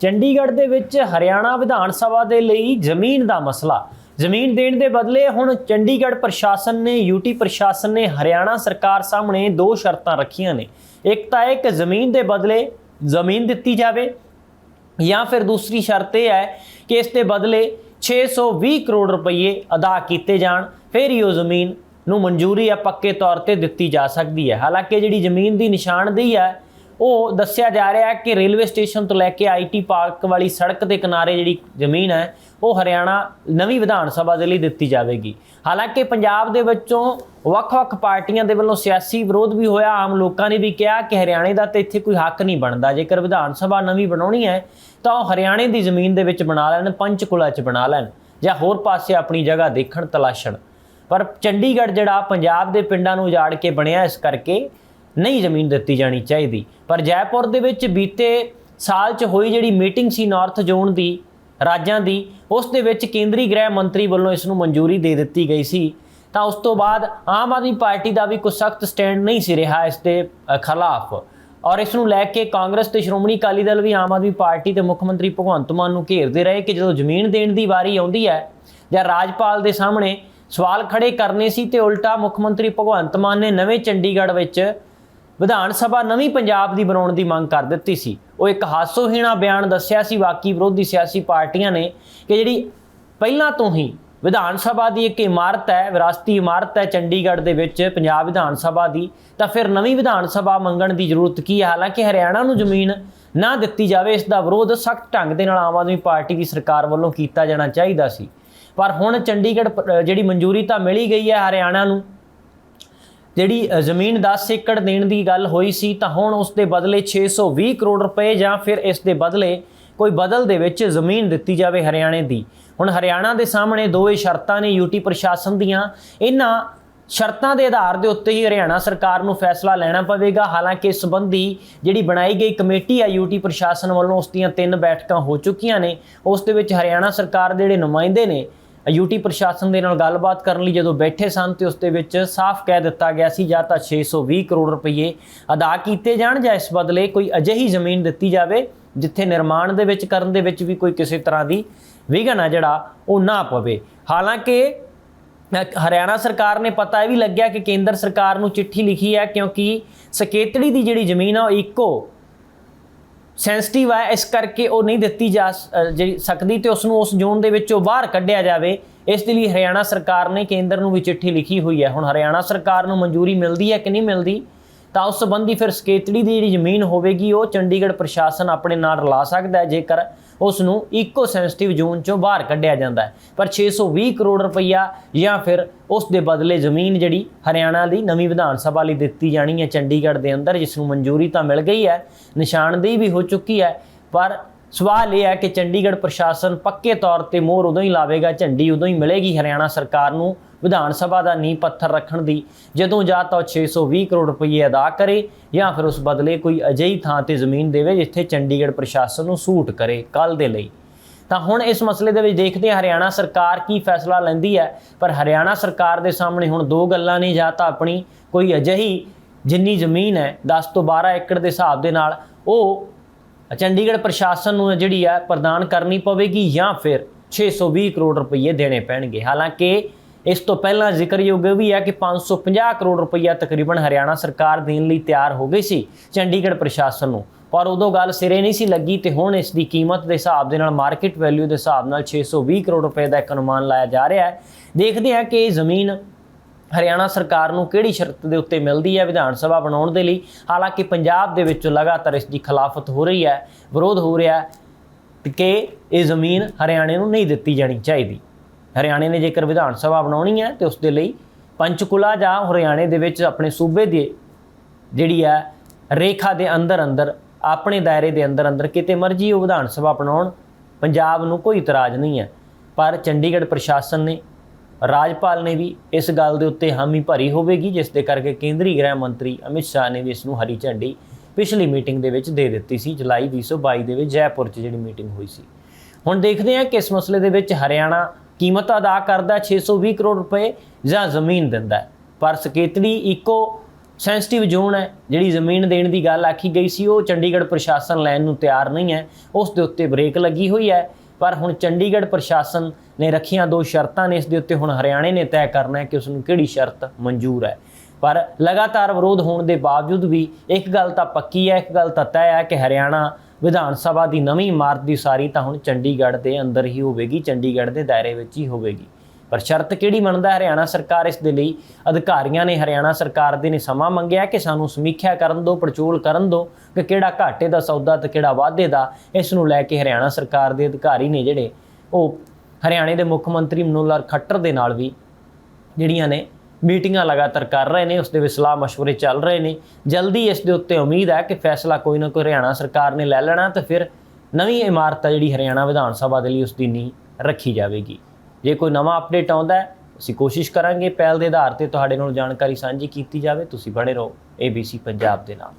ਚੰਡੀਗੜ੍ਹ ਦੇ ਵਿੱਚ ਹਰਿਆਣਾ ਵਿਧਾਨ ਸਭਾ ਦੇ ਲਈ ਜ਼ਮੀਨ ਦਾ ਮਸਲਾ ਜ਼ਮੀਨ ਦੇਣ ਦੇ ਬਦਲੇ ਹੁਣ ਚੰਡੀਗੜ੍ਹ ਪ੍ਰਸ਼ਾਸਨ ਨੇ यूटी ਪ੍ਰਸ਼ਾਸਨ ਨੇ ਹਰਿਆਣਾ ਸਰਕਾਰ ਸਾਹਮਣੇ ਦੋ ਸ਼ਰਤਾਂ ਰੱਖੀਆਂ ਨੇ। ਇੱਕ ਤਾਂ ਇੱਕ ਜ਼ਮੀਨ ਦੇ ਬਦਲੇ ਜ਼ਮੀਨ ਦਿੱਤੀ ਜਾਵੇ ਜਾਂ ਫਿਰ दूसरी शर्त यह है कि इस दे बदले 620 करोड़ रुपये अदा किए जान फिर ही वो जमीन नूं मंजूरी या पक्के तौर पर दी जा सकती है। हालांकि जी जमीन की निशानदेही है वो दस्या जा रहा है कि रेलवे स्टेशन तो लैके IT पार्क वाली सड़क के किनारे जी जमीन है वो हरियाणा नवीं विधान सभा के लिए दी जाएगी। हालांकि पंजाब दे विचों ਵੱਖ-ਵੱਖ पार्टियां दे वल्लों सियासी विरोध भी होया, आम लोगों ने भी कहा कि हरियाणे का तो इत्थे कोई हक नहीं बनता, जेकर विधान सभा नवीं बनाउणी है तो हरियाणे की जमीन दे विच बना लैण, पंचकुला च बना लैण जां होर पासे अपनी जगह देखण तलाशण। पर चंडीगढ़ जिहड़ा पंजाब दे पिंडां नूं उजाड़ के बनिया, इस करके नहीं जमीन दी जानी चाहिए। पर जयपुर दे विच बीते साल च होई जिहड़ी मीटिंग सी नॉर्थ जोन की राज्यां दी, उस दे विच केंद्रीय गृह मंत्री वालों इस नूं मंजूरी दे दित्ती गई सी। तो उस तो बाद आम आदमी पार्टी का भी कोई सख्त स्टैंड नहीं सी रहा इसके खिलाफ, और इस नूं लैके कांग्रेस ते श्रोमणी अकाली दल भी आम आदमी पार्टी ते मुख्यमंत्री भगवंत मान नूं घेरदे रहे कि जो जमीन देण दी वारी आउंदी है जां राजपाल दे सामने सवाल खड़े करने सी ते उल्टा मुख्यमंत्री भगवंत मान ने नवें चंडीगढ़ विच विधान सभा नवीं पंजाब दी बनाउण दी मंग कर दित्ती सी। वो एक हासोहीणा बयान दस्सिया सी बाकी विरोधी सियासी पार्टियां ने कि जिहड़ी पहिलां तो ही विधान सभा की एक इमारत है, विरासती इमारत है चंडीगढ़ दे विच पंजाब विधान सभा की, तो फिर नवीं विधान सभा मंगण की जरूरत की है। हालांकि हरियाणा नूं जमीन ना दित्ती जावे, इसका विरोध सख्त ढंग दे नाल आम आदमी पार्टी की सरकार वालों कीता जाना चाहिए सी। पर हुण चंडीगढ़ जिहड़ी मंजूरी तो मिल ही गई है हरियाणा नूं, जिहड़ी जमीन 10 एकड़ देण की गल होई सी, तो हुण उस दे बदले 620 करोड़ रुपए जां फिर इस दे बदले कोई बदल दे विच जमीन दित्ती जावे हरियाणे दी। हुण हरियाणा दे सामने दो ही शर्तां ने यूटी प्रशासन दियां, इन्हां शर्तां दे आधार दे उत्ते ही हरियाणा सरकार नूं फैसला लेना पवेगा। हालांकि इस संबंधी जिहड़ी बनाई गई कमेटी है यूटी प्रशासन वालों, उस दीयां 3 बैठकां हो चुकियां ने। उस दे विच हरियाणा सरकार दे जिहड़े नुमाइंदे ने यूटी प्रशासन के नाल गलबात करने लई जदों बैठे सन तो उस दे विच साफ कह दिता गया सी जां तां 620 करोड़ रुपये अदा किए जाण जां इस बदले कोई अजिही जमीन दित्ती जावे जिथे निर्माण दे विच करन दे विच भी कोई किसी तरह की विघन है जिहड़ा वो ना पवे। हालांकि हरियाणा सरकार ने पता भी लग्या कि केंद्र सरकार नूं चिट्ठी लिखी है, क्योंकि सकेतड़ी की जिहड़ी जमीन है वो इक्को सेंसिटिव है, इस करके वो नहीं दित्ती जा सकती तो उसनूं उस जोन दे विचों बाहर कढ़िया जावे। इस लई हरियाणा सरकार ने केंद्र नूं भी चिट्ठी लिखी हुई है। हुण हरियाणा सरकार नूं मंजूरी मिलती है कि नहीं मिलती, तो उस संबंधी फिर सकेतड़ी की जिहड़ी जमीन होगी वो चंडीगढ़ प्रशासन अपने नाल रला सकता है जेकर उसनूं इको सेंसिटिव जोन चों बाहर कढ़िया जाता है। पर 620 करोड़ रुपया या फिर उस दे बदले जमीन जिहड़ी हरियाणा की नवीं विधान सभा लई दित्ती जानी है चंडीगढ़ के अंदर, जिसनूं मंजूरी तो मिल गई है, निशानदेही भी हो चुकी है। पर सवाल यह है कि चंडीगढ़ प्रशासन पक्के तौर पर मोहर उदों ही लावेगा, झंडी उदों ही मिलेगी हरियाणा सरकार नूं विधान सभा का नींह पत्थर रखण दी, जदों जा तो 620 करोड़ रुपये अदा करे या फिर उस बदले कोई अजिही थां ते जमीन देवे जिथे चंडीगढ़ प्रशासन नूं सूट करे कल दे लई। तो हुण इस मसले दे विच देखते हैं हरियाणा सरकार की फैसला लैंदी है। पर हरियाणा सरकार दे सामने हुण दो गल्लां ने, जां तां अपनी कोई अजिही जिन्नी जमीन है 10 तो 12 एकड़ के हिसाब दे नाल वो चंडीगढ़ प्रशासन नूं जिहड़ी है प्रदान करनी पवेगी या फिर 620 करोड़ रुपये देने पैणगे। हालांकि इस तो पहला जिक्रयोग भी है कि 550 करोड़ रुपया तकरीबन हरियाणा सरकार देने लई तैयार हो गई सी चंडीगढ़ प्रशासन नूं, पर उदों गल सिरे नहीं सी लगी। तो हुण इसकी कीमत के हिसाब दे नाल मार्केट वैल्यू के हिसाब नाल 620 करोड़ रुपए का एक अनुमान लाया जा रहा है। देखते हैं कि जमीन हरियाणा सरकार नूं किहड़ी शर्त दे उत्ते मिलदी है विधान सभा बनाउण दे लई। हालांकि पंजाब दे विच लगातार इसकी खिलाफत हो रही है, विरोध हो रहा है कि ये जमीन हरियाणे नूं नहीं दित्ती जानी चाहिए। हरियाणे ने जेकर विधान सभा बनाउणी है तो उसके लिए पंचकुला जां हरियाणे दे विच अपने सूबे दे जिहड़ी है रेखा दे अंदर अंदर अपने दायरे दे अंदर अंदर किते मर्जी वो विधान सभा बनाउण, पंजाब नूं कोई इतराज़ नहीं है। पर चंडीगढ़ प्रशासन ने, राजपाल ने भी इस गल दे उत्ते हामी भरी होवेगी, जिस दे करके केंद्रीय गृह मंत्री अमित शाह ने भी इसनूं हरी झंडी पिछली मीटिंग दे विच दे दित्ती सी, जुलाई 2022 दे विच जयपुर 'च जिहड़ी मीटिंग हुई सी। हुण देखते हैं कि इस मसले दे विच हरियाणा कीमत अदा करता 620 करोड़ रुपए जां जमीन दिंदा है। पर सकेतड़ी इको ਸੈਂਸਿਟਿਵ ਜ਼ੋਨ ਹੈ, ਜਿਹੜੀ ਜ਼ਮੀਨ ਦੇਣ ਦੀ ਗੱਲ ਆਖੀ ਗਈ ਸੀ ਉਹ ਚੰਡੀਗੜ੍ਹ ਪ੍ਰਸ਼ਾਸਨ ਲੈਣ ਨੂੰ ਤਿਆਰ ਨਹੀਂ ਹੈ, ਉਸ ਦੇ ਉੱਤੇ ਬ੍ਰੇਕ ਲੱਗੀ ਹੋਈ ਹੈ। ਪਰ ਹੁਣ ਚੰਡੀਗੜ੍ਹ ਪ੍ਰਸ਼ਾਸਨ ਨੇ ਰੱਖੀਆਂ 2 ਸ਼ਰਤਾਂ ਨੇ, ਇਸ ਦੇ ਉੱਤੇ ਹੁਣ ਹਰਿਆਣੇ ਨੇ ਤੈਅ ਕਰਨਾ ਹੈ ਕਿ ਉਸ ਨੂੰ ਕਿਹੜੀ ਸ਼ਰਤ ਮਨਜ਼ੂਰ ਹੈ। ਪਰ ਲਗਾਤਾਰ ਵਿਰੋਧ ਹੋਣ ਦੇ ਬਾਵਜੂਦ ਵੀ ਇੱਕ ਗੱਲ ਤਾਂ ਪੱਕੀ ਹੈ, ਇੱਕ ਗੱਲ ਤਾਂ ਤੈਅ ਹੈ ਕਿ ਹਰਿਆਣਾ ਵਿਧਾਨ ਸਭਾ ਦੀ ਨਵੀਂ ਇਮਾਰਤ ਦੀ ਉਸਾਰੀ ਤਾਂ ਹੁਣ ਚੰਡੀਗੜ੍ਹ ਦੇ ਅੰਦਰ ਹੀ ਹੋਵੇਗੀ, ਚੰਡੀਗੜ੍ਹ ਦੇ ਦਾਇਰੇ ਵਿੱਚ ਹੀ ਹੋਵੇਗੀ। ਪਰ ਸ਼ਰਤ ਕਿਹੜੀ ਮੰਨਦਾ ਹਰਿਆਣਾ ਸਰਕਾਰ ਇਸ ਦੇ ਲਈ? ਅਧਿਕਾਰੀਆਂ ਨੇ ਹਰਿਆਣਾ ਸਰਕਾਰ ਦੇ ਨੇ ਸਮਾਂ ਮੰਗਿਆ ਕਿ ਸਾਨੂੰ ਸਮੀਖਿਆ ਕਰਨ ਦਿਓ, ਪੜਚੋਲ ਕਰਨ ਦਿਓ ਕਿ ਕਿਹੜਾ ਘਾਟੇ ਦਾ ਸੌਦਾ ਤੇ ਕਿਹੜਾ ਵਾਧੇ ਦਾ। ਇਸ ਨੂੰ ਲੈ ਕੇ ਹਰਿਆਣਾ ਸਰਕਾਰ ਦੇ ਅਧਿਕਾਰੀ ਨੇ ਜਿਹੜੇ ਉਹ ਹਰਿਆਣੇ ਦੇ ਮੁੱਖ ਮੰਤਰੀ ਮਨੋਹਰ ਲਾਲ ਖੱਟਰ ਦੇ ਨਾਲ ਵੀ ਜਿਹੜੀਆਂ ਨੇ ਮੀਟਿੰਗਾਂ ਲਗਾਤਾਰ ਕਰ ਰਹੇ ਨੇ, ਉਸ ਦੇ ਵਿੱਚ ਸਲਾਹ ਮਸ਼ਵਰੇ ਚੱਲ ਰਹੇ ਨੇ। ਜਲਦੀ ਇਸ ਦੇ ਉੱਤੇ ਉਮੀਦ ਹੈ ਕਿ ਫੈਸਲਾ ਕੋਈ ਨਾ ਕੋਈ ਹਰਿਆਣਾ ਸਰਕਾਰ ਨੇ ਲੈ ਲੈਣਾ ਤੇ ਫਿਰ ਨਵੀਂ ਇਮਾਰਤ ਆ ਜਿਹੜੀ ਹਰਿਆਣਾ ਵਿਧਾਨ ਸਭਾ ਦੇ ਲਈ ਉਸ ਦੀ ਨੀਂਹ ਰੱਖੀ ਜਾਵੇਗੀ। ਜੇ ਕੋਈ ਨਵਾਂ ਅਪਡੇਟ ਆਉਂਦਾ ਹੈ ਅਸੀਂ ਕੋਸ਼ਿਸ਼ ਕਰਾਂਗੇ ਪਹਿਲ ਦੇ ਆਧਾਰ ਤੇ ਤੁਹਾਡੇ ਨਾਲ ਜਾਣਕਾਰੀ ਸਾਂਝੀ ਕੀਤੀ ਜਾਵੇ। ਤੁਸੀਂ ਬਣੇ ਰਹੋ ABC ਪੰਜਾਬ ਦੇ ਨਾਲ।